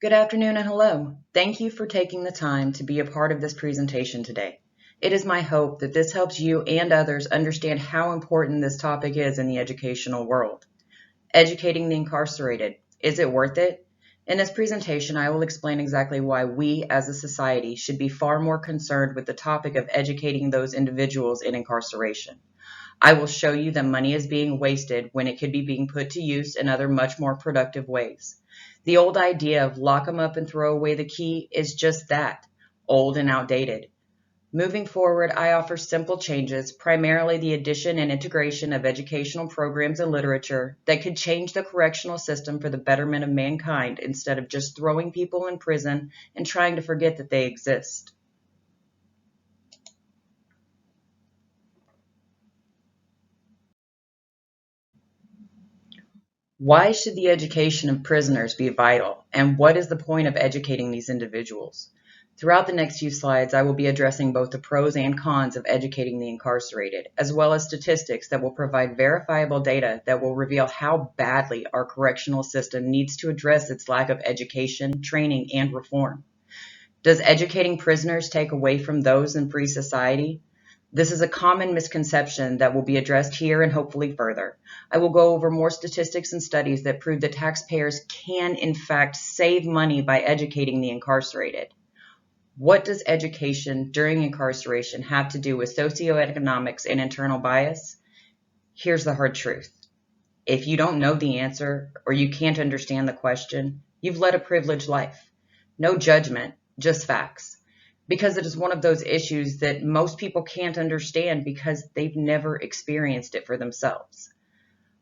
Good afternoon and hello. Thank you for taking the time to be a part of this presentation today. It is my hope that this helps you and others understand how important this topic is in the educational world. Educating the incarcerated. Is it worth it? In this presentation, I will explain exactly why we as a society should be far more concerned with the topic of educating those individuals in incarceration. I will show you that money is being wasted when it could be being put to use in other much more productive ways. The old idea of lock them up and throw away the key is just that, old and outdated. Moving forward, I offer simple changes, primarily the addition and integration of educational programs and literature that could change the correctional system for the betterment of mankind instead of just throwing people in prison and trying to forget that they exist. Why should the education of prisoners be vital, and what is the point of educating these individuals? Throughout the next few slides, I will be addressing both the pros and cons of educating the incarcerated, as well as statistics that will provide verifiable data that will reveal how badly our correctional system needs to address its lack of education, training, and reform. Does educating prisoners take away from those in free society? This is a common misconception that will be addressed here and hopefully further. I will go over more statistics and studies that prove that taxpayers can in fact save money by educating the incarcerated. What does education during incarceration have to do with socioeconomics and internal bias? Here's the hard truth. If you don't know the answer or you can't understand the question, you've led a privileged life. No judgment, just facts. Because it is one of those issues that most people can't understand because they've never experienced it for themselves.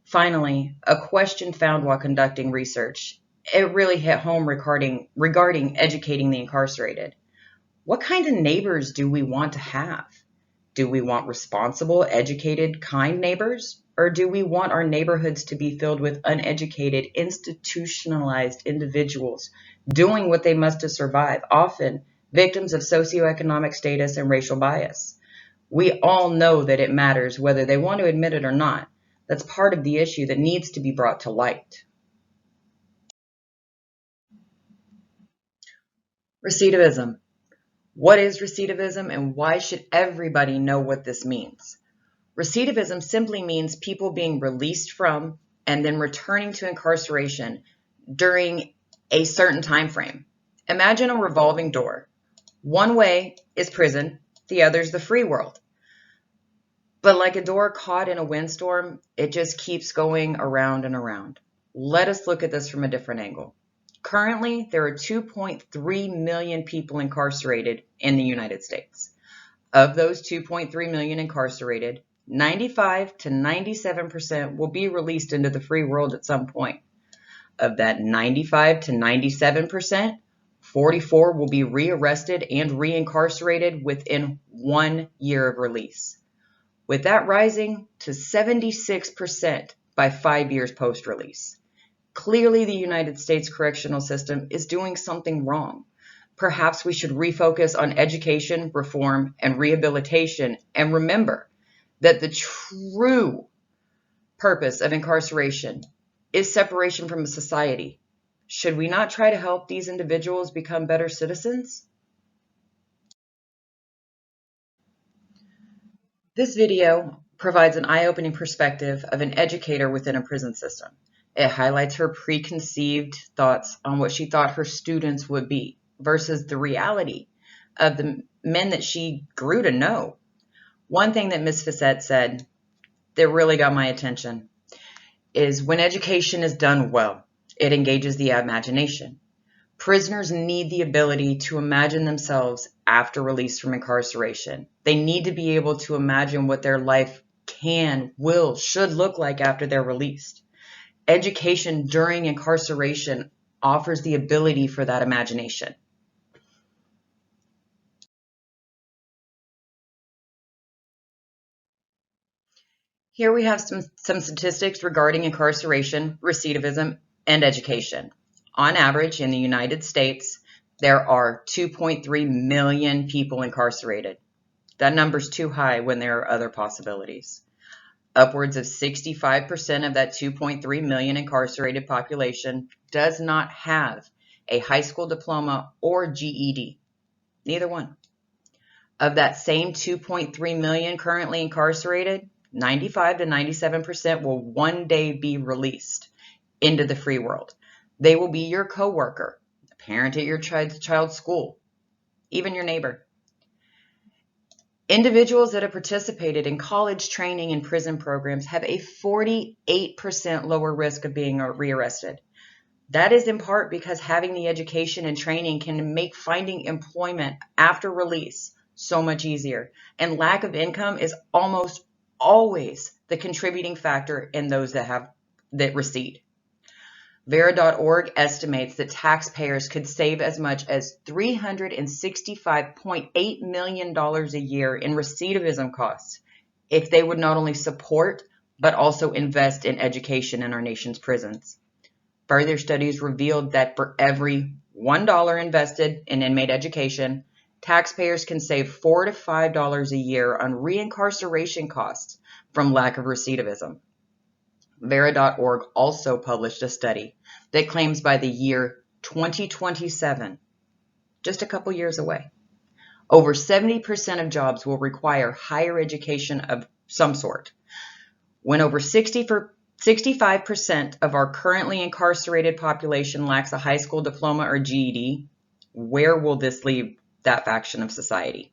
Finally, a question found while conducting research. It really hit home regarding educating the incarcerated. What kind of neighbors do we want to have? Do we want responsible, educated, kind neighbors? Or do we want our neighborhoods to be filled with uneducated, institutionalized individuals doing what they must to survive, often victims of socioeconomic status and racial bias? We all know that it matters whether they want to admit it or not. That's part of the issue that needs to be brought to light. Recidivism. What is recidivism and why should everybody know what this means? Recidivism simply means people being released from and then returning to incarceration during a certain time frame. Imagine a revolving door. One way is prison, the other is the free world. But like a door caught in a windstorm, it just keeps going around and around. Let us look at this from a different angle. Currently, there are 2.3 million people incarcerated in the United States. Of those 2.3 million incarcerated, 95 to 97% will be released into the free world at some point. Of that 95 to 97%, 44 will be rearrested and reincarcerated within 1 year of release, with that rising to 76% by 5 years post-release. Clearly, the United States correctional system is doing something wrong. Perhaps we should refocus on education, reform, and rehabilitation, and remember that the true purpose of incarceration is separation from society. Should we not try to help these individuals become better citizens? This video provides an eye-opening perspective of an educator within a prison system. It highlights her preconceived thoughts on what she thought her students would be versus the reality of the men that she grew to know. One thing that Ms. Facette said that really got my attention is when education is done well, it engages the imagination. Prisoners need the ability to imagine themselves after release from incarceration. They need to be able to imagine what their life can, will, should look like after they're released. Education during incarceration offers the ability for that imagination. Here we have some statistics regarding incarceration, recidivism, and education. On average, in the United States, there are 2.3 million people incarcerated. That number's too high when there are other possibilities. Upwards of 65% of that 2.3 million incarcerated population does not have a high school diploma, or GED. Neither one. Of that same 2.3 million currently incarcerated, 95 to 97% will one day be released into the free world. They will be your coworker, a parent at your child's school, even your neighbor. Individuals that have participated in college training and prison programs have a 48% lower risk of being rearrested. That is in part because having the education and training can make finding employment after release so much easier. And lack of income is almost always the contributing factor in those that recede. Vera.org estimates that taxpayers could save as much as $365.8 million a year in recidivism costs if they would not only support, but also invest in education in our nation's prisons. Further studies revealed that for every $1 invested in inmate education, taxpayers can save $4 to $5 a year on reincarceration costs from lack of recidivism. Vera.org also published a study that claims by the year 2027, just a couple years away, over 70% of jobs will require higher education of some sort. When over 65% of our currently incarcerated population lacks a high school diploma or GED, where will this leave that faction of society?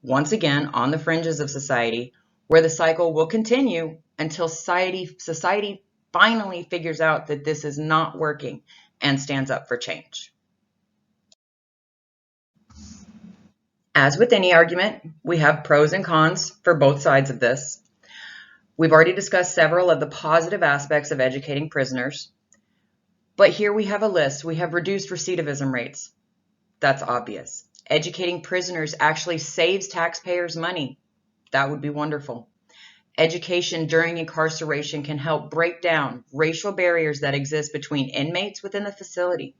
Once again, on the fringes of society, where the cycle will continue until society finally figures out that this is not working and stands up for change. As with any argument, we have pros and cons for both sides of this. We've already discussed several of the positive aspects of educating prisoners, but here we have a list. We have reduced recidivism rates. That's obvious. Educating prisoners actually saves taxpayers money. That would be wonderful. Education during incarceration can help break down racial barriers that exist between inmates within the facility,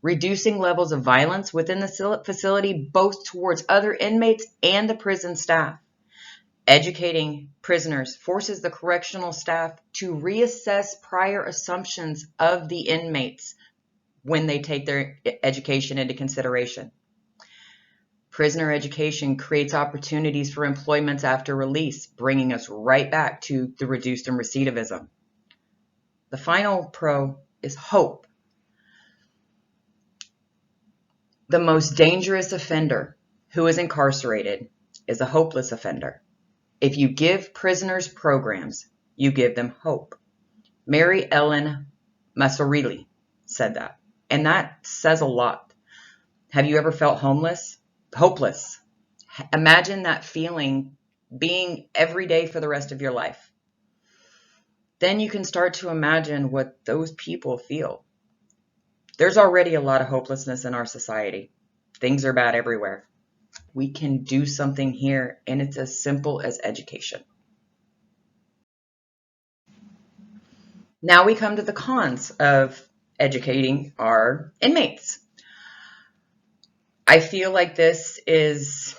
reducing levels of violence within the facility both towards other inmates and the prison staff. Educating prisoners forces the correctional staff to reassess prior assumptions of the inmates when they take their education into consideration. Prisoner education creates opportunities for employment after release, bringing us right back to the reduced in recidivism. The final pro is hope. The most dangerous offender who is incarcerated is a hopeless offender. If you give prisoners programs, you give them hope. Mary Ellen Massorelli said that, and that says a lot. Have you ever felt hopeless? Imagine that feeling being every day for the rest of your life. Then you can start to imagine what those people feel. There's already a lot of hopelessness in our society. Things are bad everywhere. We can do something here, and it's as simple as education. Now we come to the cons of educating our inmates. I feel like this is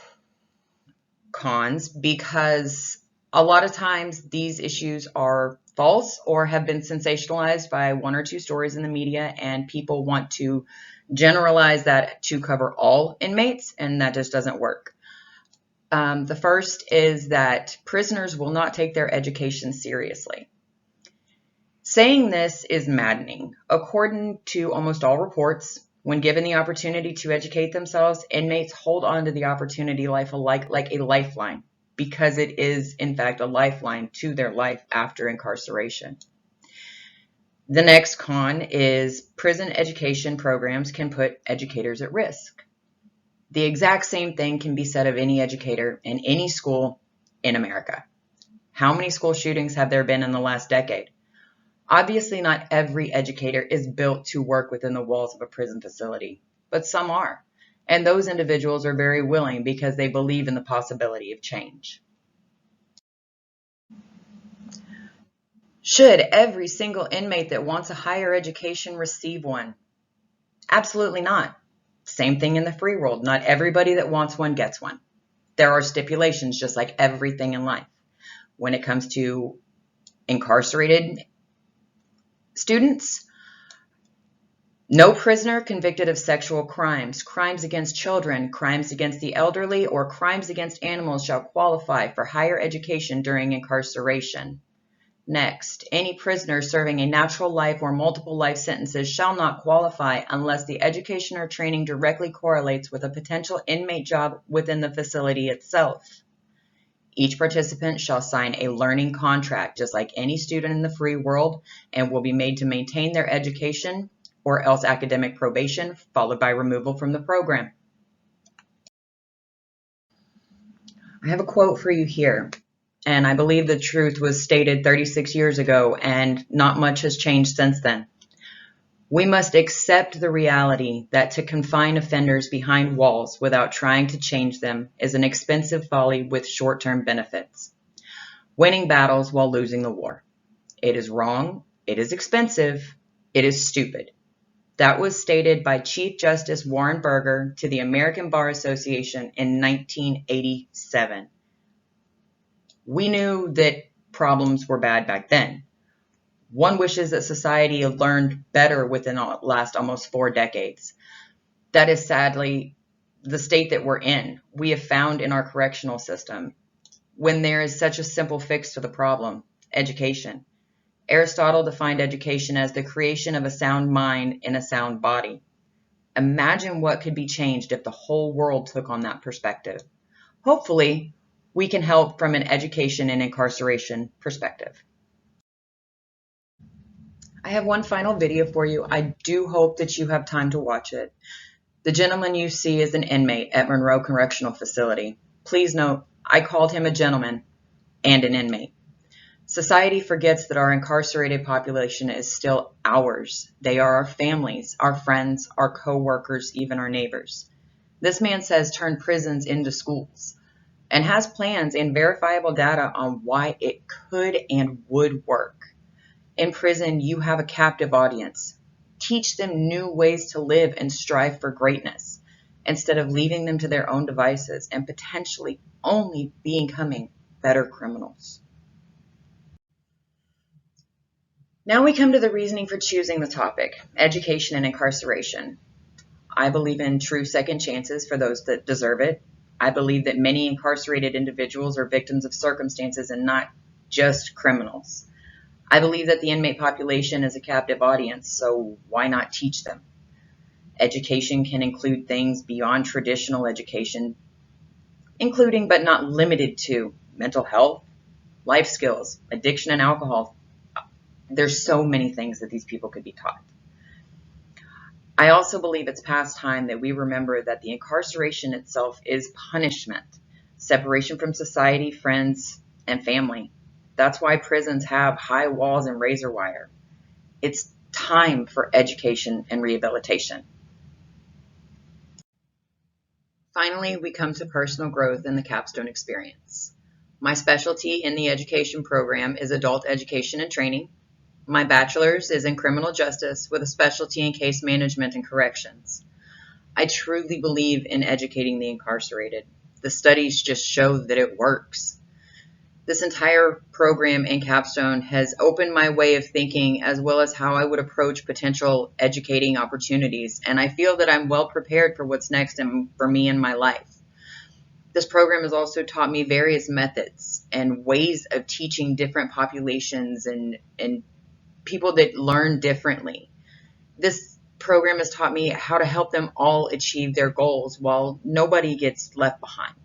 cons because a lot of times these issues are false or have been sensationalized by one or two stories in the media, and people want to generalize that to cover all inmates, and that just doesn't work. The first is that prisoners will not take their education seriously. Saying this is maddening. According to almost all reports, when given the opportunity to educate themselves, inmates hold on to the opportunity like a lifeline, because it is, in fact, a lifeline to their life after incarceration. The next con is prison education programs can put educators at risk. The exact same thing can be said of any educator in any school in America. How many school shootings have there been in the last decade? Obviously, not every educator is built to work within the walls of a prison facility, but some are. And those individuals are very willing because they believe in the possibility of change. Should every single inmate that wants a higher education receive one? Absolutely not. Same thing in the free world. Not everybody that wants one gets one. There are stipulations, just like everything in life. When it comes to incarcerated students, No prisoner convicted of sexual crimes, crimes against children, crimes against the elderly, or crimes against animals shall qualify for higher education during incarceration. Next, any prisoner serving a natural life or multiple life sentences shall not qualify unless the education or training directly correlates with a potential inmate job within the facility itself. Each participant shall sign a learning contract, just like any student in the free world, and will be made to maintain their education or else academic probation, followed by removal from the program. I have a quote for you here, and I believe the truth was stated 36 years ago, and not much has changed since then. We must accept the reality that to confine offenders behind walls without trying to change them is an expensive folly with short-term benefits. Winning battles while losing the war. It is wrong, it is expensive, it is stupid. That was stated by Chief Justice Warren Burger to the American Bar Association in 1987. We knew that problems were bad back then. One wishes that society had learned better within the last almost 4 decades. That is sadly the state that we're in. We have found in our correctional system when there is such a simple fix to the problem: education. Aristotle defined education as the creation of a sound mind in a sound body. Imagine what could be changed if the whole world took on that perspective. Hopefully, we can help from an education and incarceration perspective. I have one final video for you. I do hope that you have time to watch it. The gentleman you see is an inmate at Monroe Correctional Facility. Please note, I called him a gentleman and an inmate. Society forgets that our incarcerated population is still ours. They are our families, our friends, our co-workers, even our neighbors. This man says turn prisons into schools and has plans and verifiable data on why it could and would work. In prison, you have a captive audience. Teach them new ways to live and strive for greatness instead of leaving them to their own devices and potentially only becoming better criminals. Now we come to the reasoning for choosing the topic, education and incarceration. I believe in true second chances for those that deserve it. I believe that many incarcerated individuals are victims of circumstances and not just criminals. I believe that the inmate population is a captive audience, so why not teach them? Education can include things beyond traditional education, including but not limited to mental health, life skills, addiction and alcohol. There's so many things that these people could be taught. I also believe it's past time that we remember that the incarceration itself is punishment, separation from society, friends, and family. That's why prisons have high walls and razor wire. It's time for education and rehabilitation. Finally, we come to personal growth and the capstone experience. My specialty in the education program is adult education and training. My bachelor's is in criminal justice with a specialty in case management and corrections. I truly believe in educating the incarcerated. The studies just show that it works. This entire program in capstone has opened my way of thinking as well as how I would approach potential educating opportunities, and I feel that I'm well prepared for what's next for me in my life. This program has also taught me various methods and ways of teaching different populations and people that learn differently. This program has taught me how to help them all achieve their goals while nobody gets left behind.